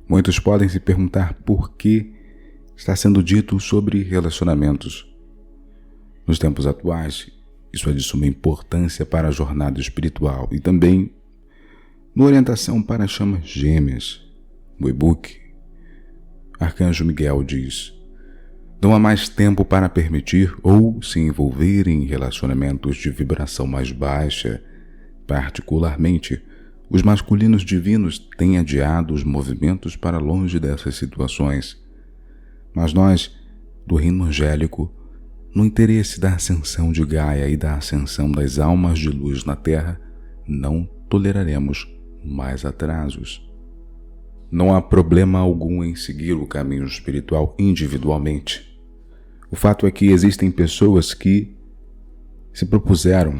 Muitos podem se perguntar por que está sendo dito sobre relacionamentos. Nos tempos atuais, isso é de suma importância para a jornada espiritual e também na orientação para as chamas gêmeas. No e-book, Arcanjo Miguel diz: não há mais tempo para permitir ou se envolver em relacionamentos de vibração mais baixa. Particularmente, os masculinos divinos têm adiado os movimentos para longe dessas situações. Mas nós, do reino angélico, no interesse da ascensão de Gaia e da ascensão das almas de luz na Terra, não toleraremos mais atrasos. Não há problema algum em seguir o caminho espiritual individualmente. O fato é que existem pessoas que se propuseram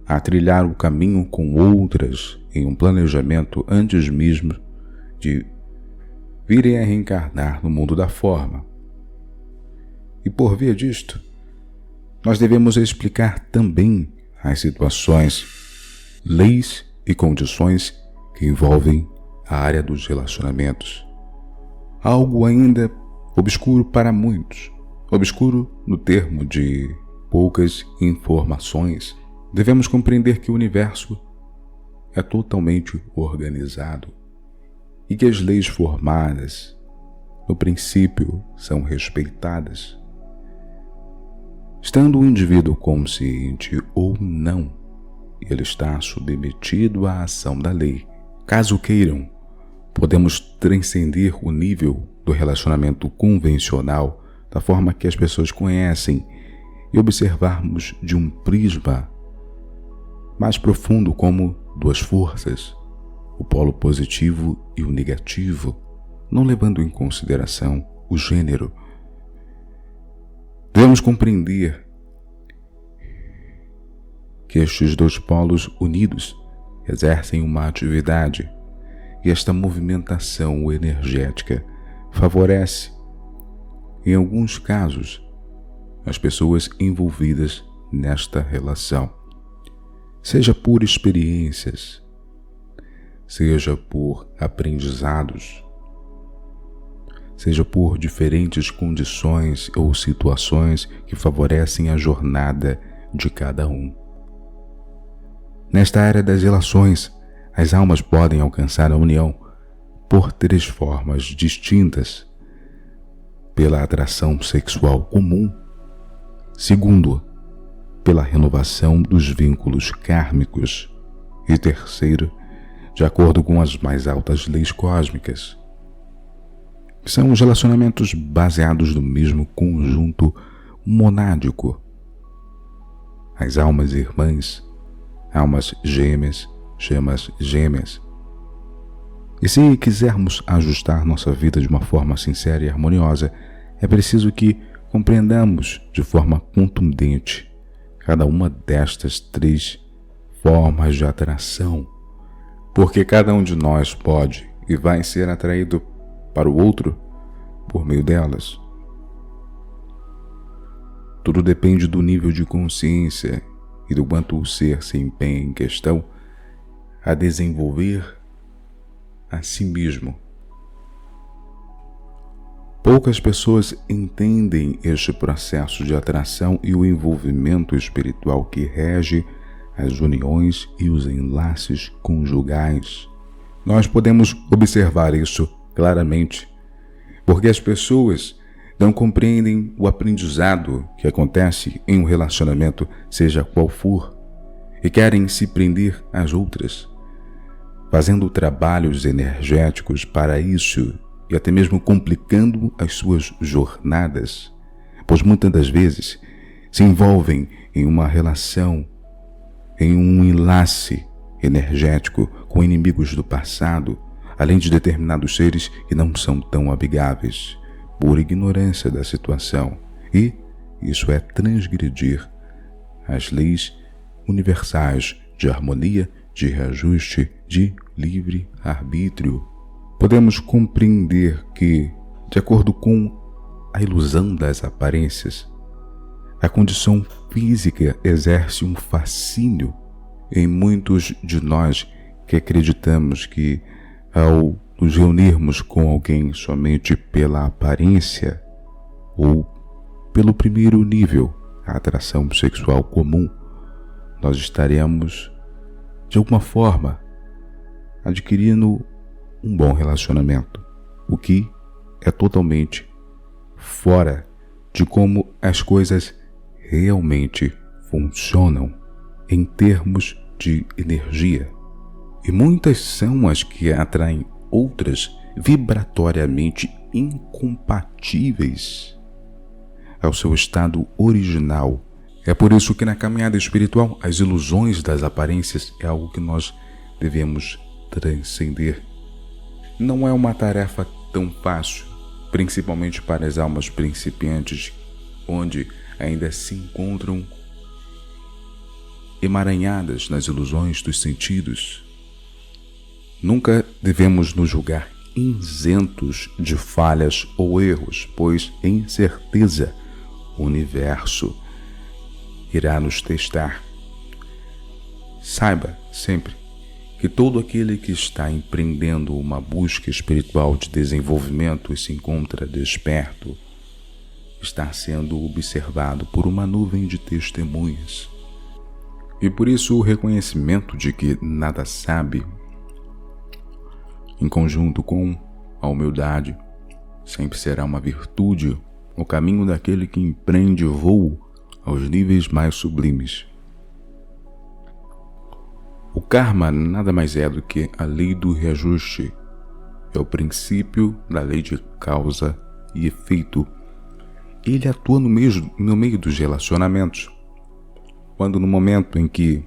a trilhar o caminho com outras em um planejamento antes mesmo de virem a reencarnar no mundo da forma. E por via disto, nós devemos explicar também as situações, leis e condições que envolvem a área dos relacionamentos. Algo ainda obscuro para muitos, obscuro no termo de poucas informações. Devemos compreender que o universo é totalmente organizado e que as leis formadas, no princípio, são respeitadas. Estando o indivíduo consciente ou não, ele está submetido à ação da lei. Caso queiram, podemos transcender o nível do relacionamento convencional da forma que as pessoas conhecem e observarmos de um prisma mais profundo como duas forças, o polo positivo e o negativo, não levando em consideração o gênero. Devemos compreender que estes dois polos unidos exercem uma atividade e esta movimentação energética favorece, em alguns casos, as pessoas envolvidas nesta relação, seja por experiências, seja por aprendizados, seja por diferentes condições ou situações que favorecem a jornada de cada um. Nesta área das relações, as almas podem alcançar a união por três formas distintas: pela atração sexual comum, segundo, pela renovação dos vínculos kármicos e terceiro, de acordo com as mais altas leis cósmicas. São os relacionamentos baseados no mesmo conjunto monádico. As almas irmãs, almas gêmeas, chamas gêmeas. E se quisermos ajustar nossa vida de uma forma sincera e harmoniosa, é preciso que compreendamos de forma contundente cada uma destas três formas de atração, porque cada um de nós pode e vai ser atraído para o outro por meio delas. Tudo depende do nível de consciência e do quanto o ser se empenha em questão a desenvolver a si mesmo. Poucas pessoas entendem este processo de atração e o envolvimento espiritual que rege as uniões e os enlaces conjugais. Nós podemos observar isso claramente, porque as pessoas não compreendem o aprendizado que acontece em um relacionamento, seja qual for, e querem se prender às outras, fazendo trabalhos energéticos para isso e até mesmo complicando as suas jornadas, pois muitas das vezes se envolvem em uma relação, em um enlace energético com inimigos do passado, além de determinados seres que não são tão amigáveis, por ignorância da situação, e isso é transgredir as leis universais de harmonia, de reajuste, de livre arbítrio. Podemos compreender que, de acordo com a ilusão das aparências, a condição física exerce um fascínio em muitos de nós que acreditamos que, ao nos reunirmos com alguém somente pela aparência ou pelo primeiro nível, a atração sexual comum, nós estaremos, de alguma forma, adquirindo um bom relacionamento, o que é totalmente fora de como as coisas realmente funcionam em termos de energia. E muitas são as que atraem outras vibratoriamente incompatíveis ao seu estado original. É por isso que na caminhada espiritual, as ilusões das aparências é algo que nós devemos transcender. Não é uma tarefa tão fácil, principalmente para as almas principiantes, onde ainda se encontram emaranhadas nas ilusões dos sentidos. Nunca devemos nos julgar isentos de falhas ou erros, pois, em certeza, o universo irá nos testar. Saiba sempre que todo aquele que está empreendendo uma busca espiritual de desenvolvimento e se encontra desperto, está sendo observado por uma nuvem de testemunhas. E por isso o reconhecimento de que nada sabe, em conjunto com a humildade, sempre será uma virtude, o caminho daquele que empreende voo aos níveis mais sublimes. O karma nada mais é do que a lei do reajuste, é o princípio da lei de causa e efeito. Ele atua no meio dos relacionamentos, quando no momento em que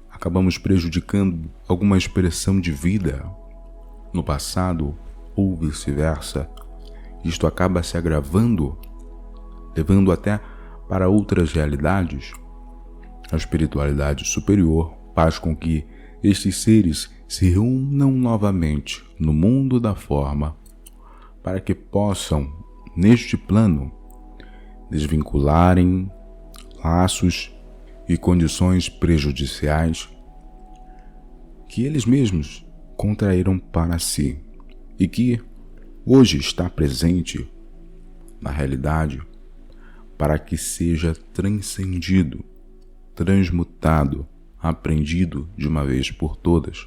acabamos prejudicando alguma expressão de vida no passado ou vice-versa, isto acaba se agravando, levando até para outras realidades. A espiritualidade superior faz com que estes seres se reúnam novamente no mundo da forma para que possam, neste plano, desvincularem laços e condições prejudiciais que eles mesmos contraíram para si e que hoje está presente na realidade para que seja transcendido, transmutado, aprendido de uma vez por todas.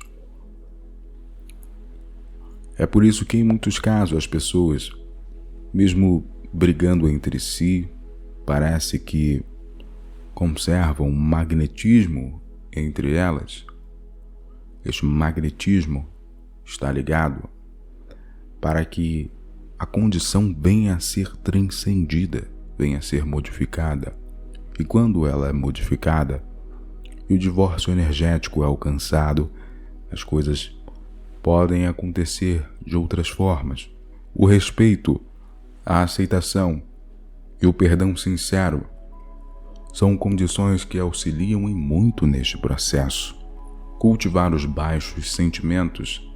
É por isso que em muitos casos as pessoas, mesmo brigando entre si, parece que conservam um magnetismo entre elas. Este magnetismo está ligado para que a condição venha a ser transcendida, venha a ser modificada. E quando ela é modificada e o divórcio energético é alcançado, as coisas podem acontecer de outras formas. O respeito, a aceitação e o perdão sincero são condições que auxiliam em muito neste processo. Cultivar os baixos sentimentos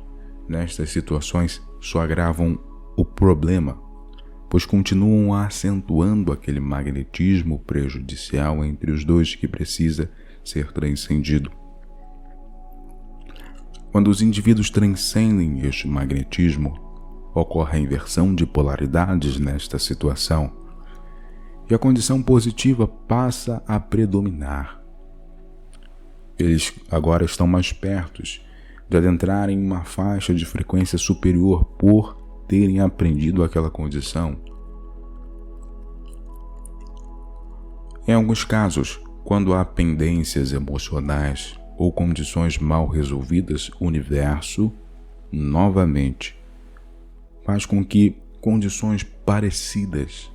nestas situações só agravam o problema, pois continuam acentuando aquele magnetismo prejudicial entre os dois que precisa ser transcendido. Quando os indivíduos transcendem este magnetismo, ocorre a inversão de polaridades nesta situação e a condição positiva passa a predominar. Eles agora estão mais perto de adentrar em uma faixa de frequência superior por terem aprendido aquela condição. Em alguns casos, quando há pendências emocionais ou condições mal resolvidas, o universo, novamente, faz com que condições parecidas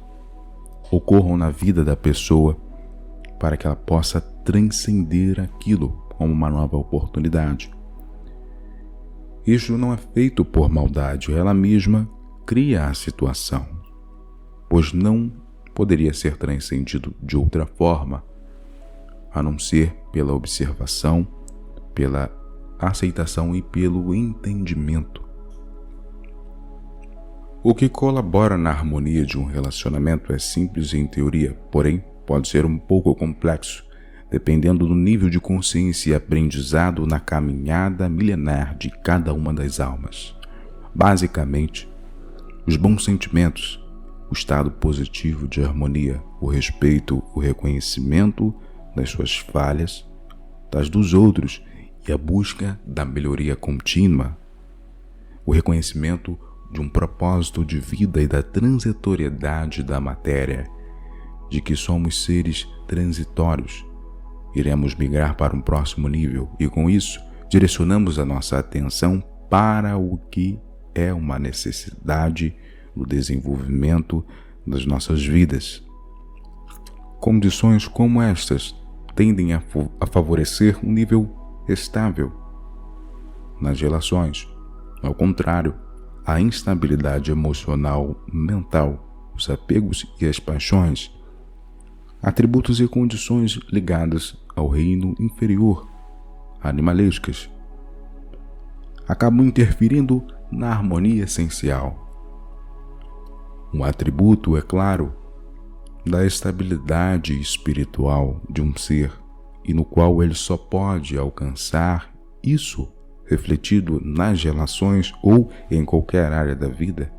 ocorram na vida da pessoa para que ela possa transcender aquilo como uma nova oportunidade. Isso não é feito por maldade, ela mesma cria a situação, pois não poderia ser transcendido de outra forma, a não ser pela observação, pela aceitação e pelo entendimento. O que colabora na harmonia de um relacionamento é simples em teoria, porém pode ser um pouco complexo, dependendo do nível de consciência e aprendizado na caminhada milenar de cada uma das almas. Basicamente, os bons sentimentos, o estado positivo de harmonia, o respeito, o reconhecimento das suas falhas, das dos outros e a busca da melhoria contínua, o reconhecimento de um propósito de vida e da transitoriedade da matéria, de que somos seres transitórios. Iremos migrar para um próximo nível e, com isso, direcionamos a nossa atenção para o que é uma necessidade no desenvolvimento das nossas vidas. Condições como estas tendem a favorecer um nível estável nas relações. Ao contrário, a instabilidade emocional, mental, os apegos e as paixões, atributos e condições ligadas ao reino inferior, animalescas, acabam interferindo na harmonia essencial. Um atributo, é claro, da estabilidade espiritual de um ser e no qual ele só pode alcançar isso refletido nas relações ou em qualquer área da vida,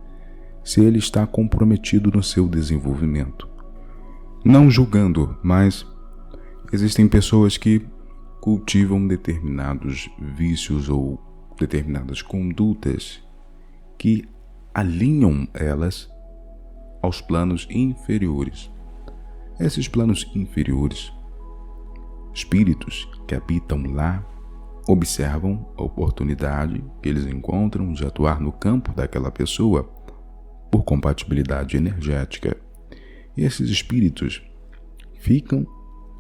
se ele está comprometido no seu desenvolvimento. Não julgando, mas existem pessoas que cultivam determinados vícios ou determinadas condutas que alinham elas aos planos inferiores. Esses planos inferiores, espíritos que habitam lá, observam a oportunidade que eles encontram de atuar no campo daquela pessoa por compatibilidade energética. E esses espíritos ficam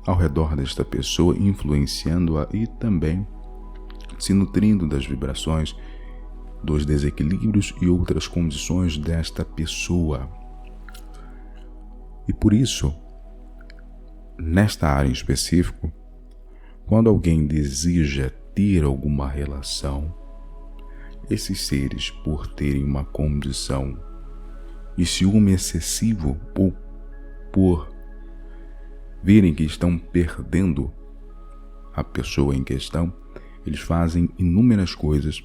ao redor desta pessoa, influenciando-a e também se nutrindo das vibrações, dos desequilíbrios e outras condições desta pessoa. E por isso, nesta área em específico, quando alguém deseja ter alguma relação, esses seres, por terem uma condição de ciúme excessivo ou por verem que estão perdendo a pessoa em questão, eles fazem inúmeras coisas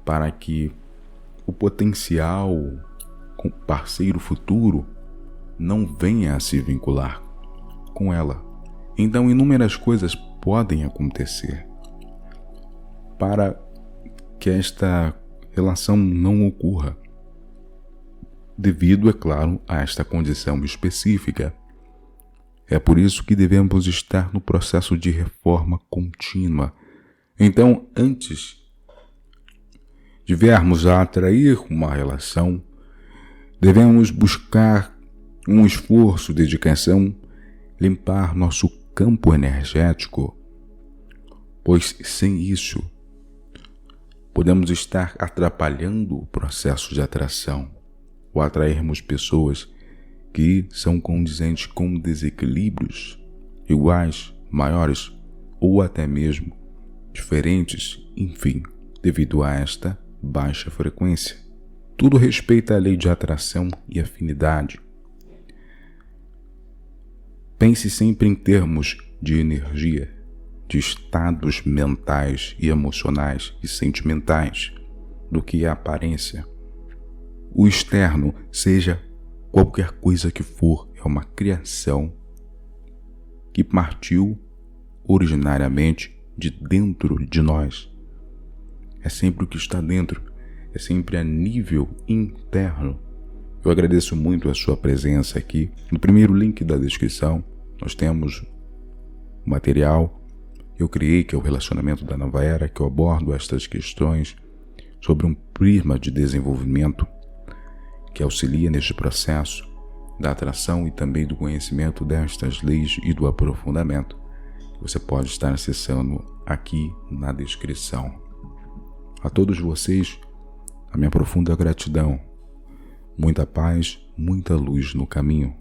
para que o potencial parceiro futuro não venha a se vincular com ela. Então, inúmeras coisas podem acontecer para que esta relação não ocorra, devido, é claro, a esta condição específica. É por isso que devemos estar no processo de reforma contínua. Então, antes de viermos a atrair uma relação, devemos buscar um esforço, dedicação, limpar nosso campo energético, pois sem isso podemos estar atrapalhando o processo de atração ou atrairmos pessoas que são condizentes com desequilíbrios iguais, maiores ou até mesmo diferentes, enfim, devido a esta baixa frequência. Tudo respeita a lei de atração e afinidade. Pense sempre em termos de energia, de estados mentais e emocionais e sentimentais, do que a aparência. O externo, seja qualquer coisa que for, é uma criação que partiu originariamente de dentro de nós. É sempre o que está dentro, é sempre a nível interno. Eu agradeço muito a sua presença aqui. No primeiro link da descrição, nós temos o material que eu criei, que é o Relacionamento da Nova Era, que eu abordo estas questões sobre um prisma de desenvolvimento que auxilia neste processo da atração e também do conhecimento destas leis e do aprofundamento. Você pode estar acessando aqui na descrição. A todos vocês, a minha profunda gratidão. Muita paz, muita luz no caminho.